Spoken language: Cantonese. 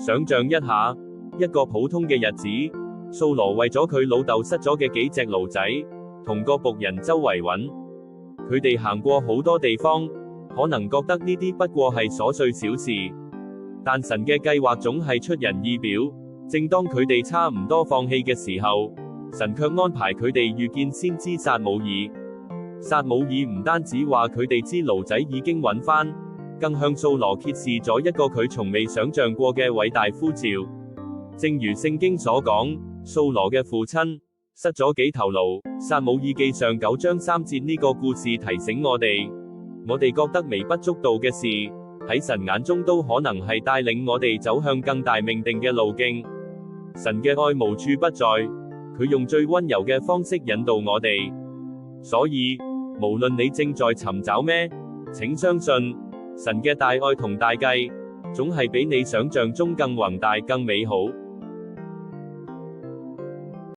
想象一下，一個普通嘅日子，掃羅為咗佢老豆失咗嘅幾隻驢仔，同個僕人周圍揾。佢哋行過好多地方，可能覺得呢啲不過係瑣碎小事，但神嘅計劃總係出人意表。正當佢哋差唔多放棄嘅時候，神卻安排佢哋遇見先知撒母耳。撒母耳唔單止話佢哋知驢仔已經揾返，更向掃羅揭示咗一個佢從未想象過嘅偉大呼召。正如聖經所講，掃羅嘅父親失咗幾頭驢。撒母耳記上9章3節呢個故事提醒我哋覺得微不足道嘅事，喺神眼中都可能係帶領我哋走向更大命定嘅路徑。神嘅愛無處不在，佢用最溫柔嘅方式引導我哋。所以，無論你正在尋找咩，請相信，神嘅大愛同大計，總係比你想象中更宏大、更美好。